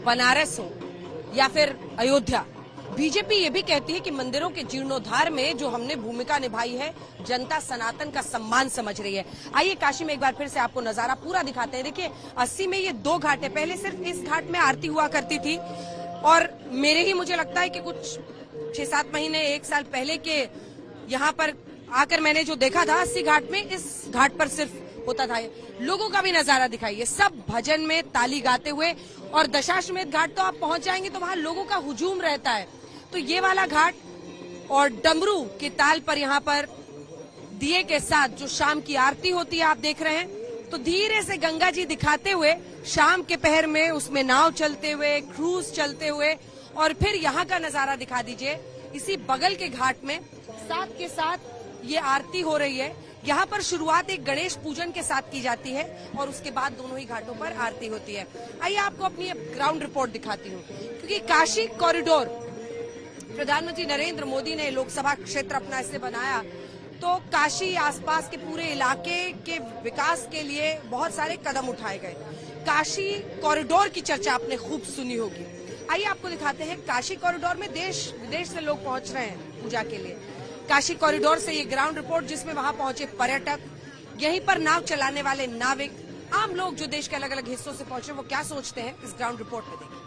बनारस हो या फिर अयोध्या, बीजेपी ये भी कहती है कि मंदिरों के जीर्णोद्धार में जो हमने भूमिका निभाई है, जनता सनातन का सम्मान समझ रही है। आइए काशी में एक बार फिर से आपको नजारा पूरा दिखाते हैं। देखिए 80 में ये 2 घाट है, पहले सिर्फ इस घाट में आरती हुआ करती थी और मेरे ही मुझे लगता है कि कुछ 6-7 महीने 1 साल पहले के यहाँ पर आकर मैंने जो देखा था 80 घाट में, इस घाट पर सिर्फ होता था। लोगों का भी नजारा दिखाइए, सब भजन में ताली गाते हुए, और दशाश्वमेध घाट तो आप पहुंच जाएंगे तो वहां लोगों का हुजूम रहता है। तो ये वाला घाट और डमरू के ताल पर यहाँ पर दिए के साथ जो शाम की आरती होती है आप देख रहे हैं। तो धीरे से गंगा जी दिखाते हुए शाम के पहर में उसमें नाव चलते हुए, क्रूज चलते हुए, और फिर यहाँ का नजारा दिखा दीजिए। इसी बगल के घाट में साथ के साथ ये आरती हो रही है। यहाँ पर शुरुआत एक गणेश पूजन के साथ की जाती है और उसके बाद दोनों ही घाटों पर आरती होती है। आइए आपको अपनी ग्राउंड रिपोर्ट दिखाती हूँ, क्योंकि काशी कॉरिडोर प्रधानमंत्री नरेंद्र मोदी ने लोकसभा क्षेत्र अपना इसलिए बनाया तो काशी आसपास के पूरे इलाके के विकास के लिए बहुत सारे कदम उठाए गए। काशी कॉरिडोर की चर्चा आपने खूब सुनी होगी। आइए आपको दिखाते हैं, काशी कॉरिडोर में देश विदेश से लोग पहुंच रहे हैं पूजा के लिए। काशी कॉरिडोर से ये ग्राउंड रिपोर्ट, जिसमें वहां पहुंचे पर्यटक, यहीं पर नाव चलाने वाले नाविक, आम लोग जो देश के अलग अलग हिस्सों से पहुंचे वो क्या सोचते हैं, इस ग्राउंड रिपोर्ट में देखिए।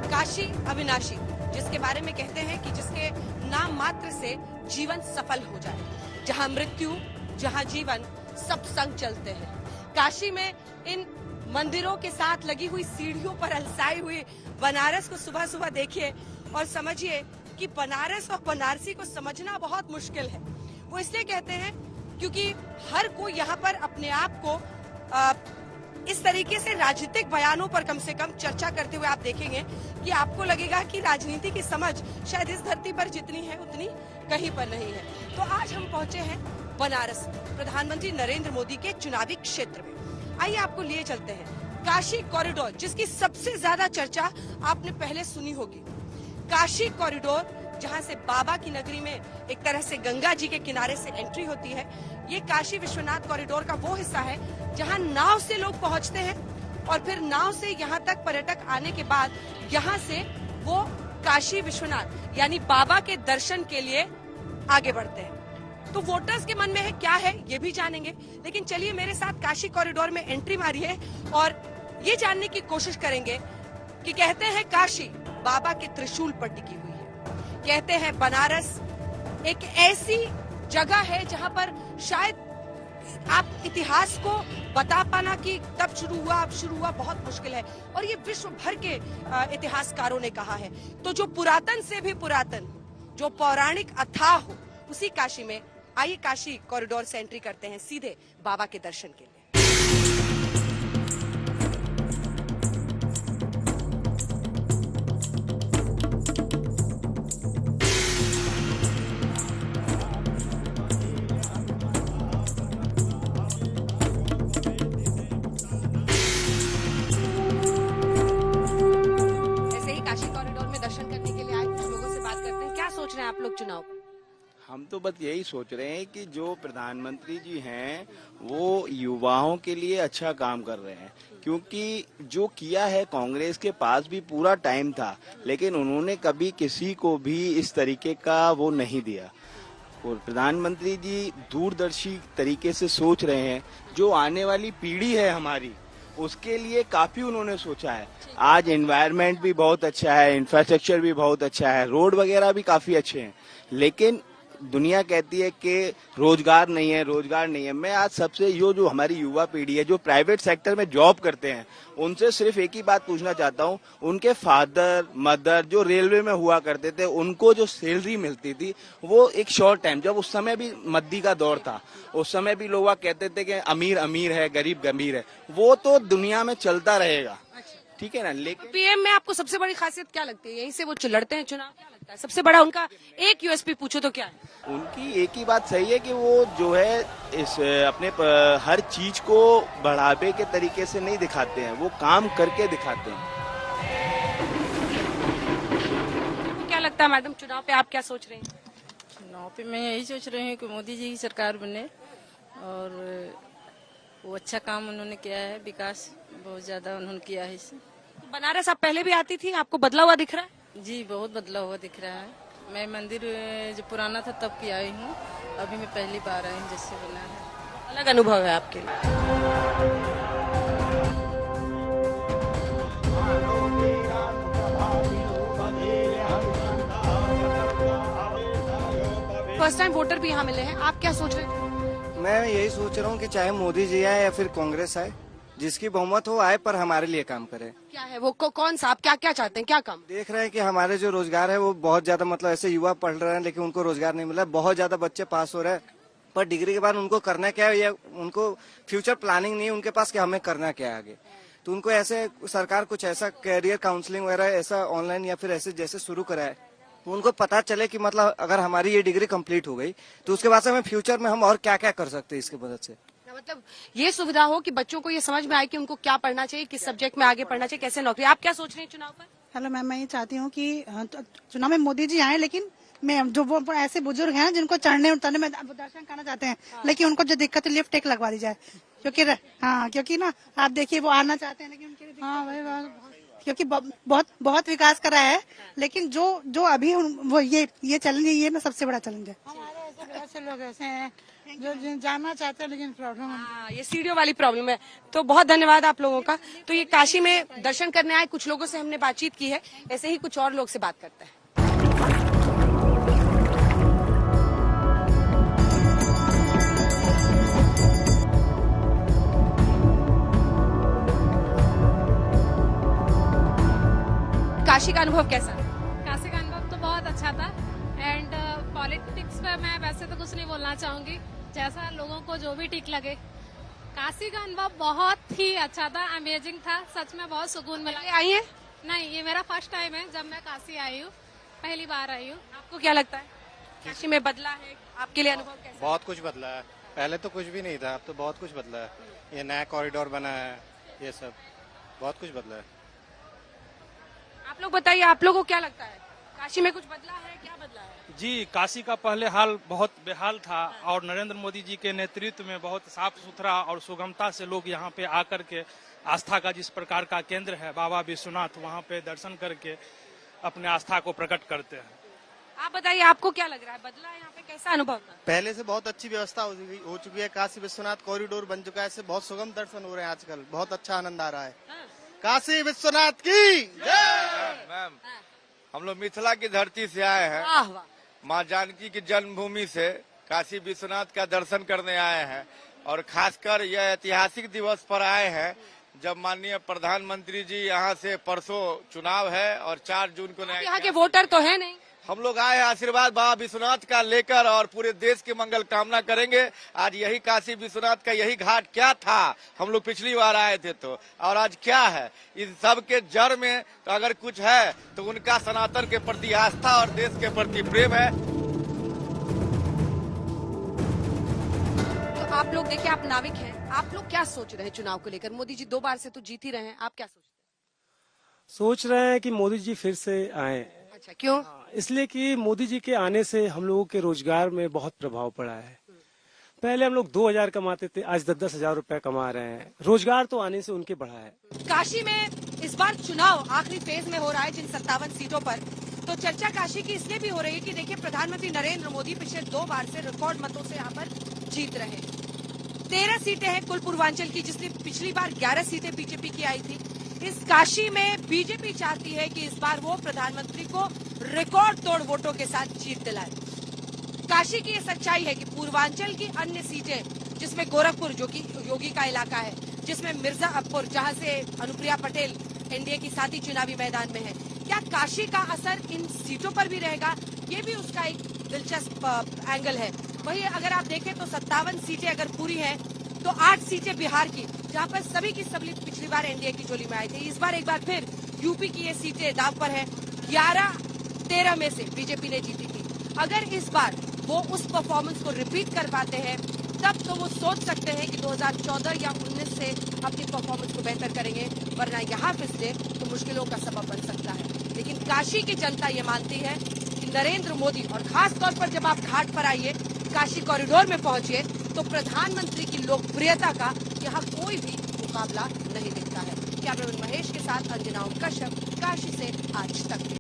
काशी अविनाशी, जिसके बारे में कहते हैं कि जिसके नाम मात्र से जीवन सफल हो जाए, जहां मृत्यु जहां जीवन सब संग चलते हैं। काशी में इन मंदिरों के साथ लगी हुई सीढ़ियों पर अलसाई हुई बनारस को सुबह सुबह देखिए और समझिए कि बनारस और बनारसी को समझना बहुत मुश्किल है। वो इसलिए कहते हैं क्योंकि हर कोई यहाँ पर अपने आप को इस तरीके से राजनीतिक बयानों पर कम से कम चर्चा करते हुए आप देखेंगे कि आपको लगेगा कि राजनीति की समझ शायद इस धरती पर जितनी है उतनी कहीं पर नहीं है। तो आज हम पहुंचे हैं बनारस, प्रधानमंत्री नरेंद्र मोदी के चुनावी क्षेत्र में। आइए आपको लिए चलते हैं काशी कॉरिडोर, जिसकी सबसे ज्यादा चर्चा आपने पहले सुनी होगी। काशी कॉरिडोर, जहां से बाबा की नगरी में एक तरह से गंगा जी के किनारे से एंट्री होती है। ये काशी विश्वनाथ कॉरिडोर का वो हिस्सा है जहां नाव से लोग पहुंचते हैं और फिर नाव से यहाँ तक पर्यटक आने के बाद यहाँ से वो काशी विश्वनाथ यानी बाबा के दर्शन के लिए आगे बढ़ते हैं। तो वोटर्स के मन में है क्या है ये भी जानेंगे, लेकिन चलिए मेरे साथ काशी कॉरिडोर में एंट्री मारिए और ये जानने की कोशिश करेंगे कि कहते हैं काशी बाबा के त्रिशूल पर टिकी हुई है। कहते हैं बनारस एक ऐसी जगह है जहां पर शायद आप इतिहास को बता पाना कि तब शुरू हुआ अब शुरू हुआ बहुत मुश्किल है, और ये विश्व भर के इतिहासकारों ने कहा है। तो जो पुरातन से भी पुरातन, जो पौराणिक अथाह हो, उसी काशी में आइए काशी कॉरिडोर से एंट्री करते हैं सीधे बाबा के दर्शन के लिए। आप लोग चुनाव, हम तो बस यही सोच रहे हैं कि जो प्रधानमंत्री जी हैं वो युवाओं के लिए अच्छा काम कर रहे हैं, क्योंकि जो किया है कांग्रेस के पास भी पूरा टाइम था, लेकिन उन्होंने कभी किसी को भी इस तरीके का वो नहीं दिया। और प्रधानमंत्री जी दूरदर्शी तरीके से सोच रहे हैं, जो आने वाली पीढ़ी है हमारी उसके लिए काफी उन्होंने सोचा है। आज एनवायरनमेंट भी बहुत अच्छा है, इंफ्रास्ट्रक्चर भी बहुत अच्छा है, रोड वगैरह भी काफी अच्छे हैं, लेकिन दुनिया कहती है कि रोजगार नहीं है, रोजगार नहीं है। मैं आज सबसे जो हमारी युवा पीढ़ी है जो प्राइवेट सेक्टर में जॉब करते हैं, उनसे सिर्फ एक ही बात पूछना चाहता हूं, उनके फादर मदर जो रेलवे में हुआ करते थे, उनको जो सैलरी मिलती थी वो एक शॉर्ट टाइम, जब उस समय भी मद्दी का दौर था, उस समय भी लोग कहते थे कि अमीर अमीर है गरीब गंभीर है, वो तो दुनिया में चलता रहेगा, ठीक है ना। लेकिन पीएम में आपको सबसे बड़ी खासियत क्या लगती है? यहीं से वो लड़ते हैं चुनाव, क्या लगता है? लगता है सबसे बड़ा उनका एक यूएसपी पूछो तो क्या है? उनकी एक ही बात सही है कि वो जो है इस अपने हर चीज को बढ़ावे के तरीके से नहीं दिखाते हैं, वो काम करके दिखाते हैं। आपको क्या लगता है मैडम, चुनाव पे आप क्या सोच रहे हैं? चुनाव पे मैं यही सोच रही हूँ कि मोदी जी की सरकार बने और वो अच्छा काम उन्होंने किया है, विकास बहुत ज्यादा उन्होंने किया है इससे। बनारस आप पहले भी आती थी, आपको बदला हुआ दिख रहा है? जी बहुत बदलाव हुआ दिख रहा है। मैं मंदिर जो पुराना था तब की आई हूँ, अभी मैं पहली बार आई हूँ जिससे बना है। अलग अनुभव है आपके लिए। फर्स्ट टाइम वोटर भी यहाँ मिले हैं, आप क्या सोच रहे हैं? मैं यही सोच रहा हूँ कि चाहे मोदी जी आए या फिर कांग्रेस आए, जिसकी बहुमत हो आए पर हमारे लिए काम करे। क्या है वो कौन सा, आप क्या क्या चाहते हैं, क्या काम? देख रहे हैं कि हमारे जो रोजगार है वो बहुत ज्यादा, मतलब ऐसे युवा पढ़ रहे हैं लेकिन उनको रोजगार नहीं मिला, बहुत ज्यादा बच्चे पास हो रहे हैं पर डिग्री के बाद उनको करना क्या है, या उनको फ्यूचर प्लानिंग नहीं है उनके पास कि हमें करना क्या है आगे। तो उनको ऐसे सरकार कुछ ऐसा कैरियर काउंसलिंग वगैरह ऐसा ऑनलाइन या फिर ऐसे जैसे शुरू कराए तो उनको पता चले कि मतलब अगर हमारी ये डिग्री कंप्लीट हो गई तो उसके बाद से हमें फ्यूचर में हम और क्या क्या कर सकते हैं इसकी मदद से। मतलब ये सुविधा हो कि बच्चों को ये समझ में आए कि उनको क्या पढ़ना चाहिए, किस सब्जेक्ट में आगे पढ़ना चाहिए, कैसे नौकरी। आप क्या सोच रहे हैं चुनाव पर? हेलो मैम, मैं ये चाहती हूँ कि चुनाव में मोदी जी आए, लेकिन मैं जो वो ऐसे बुजुर्ग हैं जिनको चढ़ने उतरने में दर्शन करना चाहते हैं लेकिन उनको जो दिक्कत है लिफ्ट एक लगवा दी जाए, क्योंकि ना आप देखिए वो आना चाहते हैं लेकिन उनके भाई क्योंकि बहुत बहुत विकास करा है, लेकिन जो अभी वो ये चैलेंज, ये ना सबसे बड़ा चैलेंज है। हमारे ऐसे लोग ऐसे हैं जो जाना चाहते हैं लेकिन प्रॉब्लम ये सीढ़ियों वाली प्रॉब्लम है। तो बहुत धन्यवाद आप लोगों का। तो ये काशी में दर्शन करने आए कुछ लोगों से हमने बातचीत की है, ऐसे ही कुछ और लोग से बात करते हैं। काशी का अनुभव कैसा? काशी का अनुभव तो बहुत अच्छा था एंड पॉलिटिक्स पे मैं वैसे तो कुछ नहीं बोलना चाहूंगी, जैसा लोगों को जो भी ठीक लगे। काशी का अनुभव बहुत ही अच्छा था, अमेजिंग था, सच में बहुत सुकून मिला। आई है? नहीं, ये मेरा फर्स्ट टाइम है जब मैं काशी आई हूँ, पहली बार आई हूँ। आपको क्या लगता है काशी में बदला है, आपके लिए अनुभव कैसा? बहुत कुछ बदला है, पहले तो कुछ भी नहीं था, अब तो बहुत कुछ बदला है। ये नया कॉरिडोर बना है, ये सब बहुत कुछ बदला है। आप लोग बताइए, आप लोगों को क्या लगता है काशी में कुछ बदला है, क्या बदला है? जी, काशी का पहले हाल बहुत बेहाल था और नरेंद्र मोदी जी के नेतृत्व में बहुत साफ सुथरा और सुगमता से लोग यहाँ पे आकर के आस्था का जिस प्रकार का केंद्र है बाबा विश्वनाथ, वहाँ पे दर्शन करके अपने आस्था को प्रकट करते हैं। आप बताइए, आपको क्या लग रहा है, बदला है यहाँ पे, कैसा अनुभव था? पहले से बहुत अच्छी व्यवस्था हो चुकी है, काशी विश्वनाथ कॉरिडोर बन चुका है, इससे बहुत सुगम दर्शन हो रहे हैं आजकल, बहुत अच्छा आनंद आ रहा है। काशी विश्वनाथ की जय। मैम, हम लोग मिथिला की धरती से आए हैं, वाह वाह। माँ जानकी की जन्मभूमि से काशी विश्वनाथ का दर्शन करने आए हैं और खासकर यह ऐतिहासिक दिवस पर आए हैं जब माननीय प्रधानमंत्री जी यहाँ से परसों चुनाव है और 4 जून को यहाँ के वोटर तो है नहीं, हम लोग आए आशीर्वाद बाबा विश्वनाथ का लेकर और पूरे देश की मंगल कामना करेंगे। आज यही काशी विश्वनाथ का यही घाट क्या था, हम लोग पिछली बार आए थे तो, और आज क्या है, इन सब के जड़ में तो अगर कुछ है तो उनका सनातन के प्रति आस्था और देश के प्रति प्रेम है। तो आप लोग देखिए, आप नाविक हैं, आप लोग क्या सोच रहे हैं चुनाव को लेकर? मोदी जी 2 बार से तो जीत ही रहे हैं, आप क्या सोचते हैं? सोच रहे हैं कि मोदी जी फिर से आए। अच्छा, क्यों? इसलिए कि मोदी जी के आने से हम लोगों के रोजगार में बहुत प्रभाव पड़ा है। पहले हम लोग 2000 कमाते थे, आज 10-10 हजार रुपए कमा रहे हैं। रोजगार तो आने से उनके बढ़ा है। काशी में इस बार चुनाव आखिरी फेज में हो रहा है जिन 57 सीटों पर, तो चर्चा काशी की इसलिए भी हो रही है कि देखिए प्रधानमंत्री नरेंद्र मोदी पिछले 2 बार से रिकॉर्ड मतों से यहाँ पर जीत रहे हैं। 13 सीटें हैं कुल पूर्वांचल की, जिसमें पिछली बार 11 सीटें बीजेपी की आई थी। इस काशी में बीजेपी चाहती है कि इस बार वो प्रधानमंत्री को रिकॉर्ड तोड़ वोटों के साथ जीत दिलाए। काशी की ये सच्चाई है कि पूर्वांचल की अन्य सीटें, जिसमें गोरखपुर जो कि योगी का इलाका है, जिसमें मिर्जापुर जहां से अनुप्रिया पटेल एनडीए की साथी चुनावी मैदान में है, क्या काशी का असर इन सीटों पर भी रहेगा? ये भी उसका एक दिलचस्प एंगल है। वही अगर आप देखें तो 57 सीटें अगर पूरी हैं तो 8 सीटें बिहार की, जहां पर सभी की सभी पिछली बार एनडीए की झोली में आए थे। इस बार एक बार फिर यूपी की ये सीटें दाव पर है। 11 13 में से बीजेपी ने जीती थी। अगर इस बार वो उस परफॉर्मेंस को रिपीट कर पाते हैं तब तो वो सोच सकते हैं कि 2014 या 19 से अपनी परफॉर्मेंस को बेहतर करेंगे, वरना यहाँ फिसले तो मुश्किलों का सबब बन सकता है। लेकिन काशी की जनता ये मानती है कि नरेंद्र मोदी, और खास तौर पर जब आप घाट पर आइए, काशी कॉरिडोर में पहुंचिए, तो प्रधानमंत्री की लोकप्रियता का यहाँ कोई भी मुकाबला नहीं दिखता है। कैमरामैन महेश के साथ अंजना कश्यप, काशी से आज तक।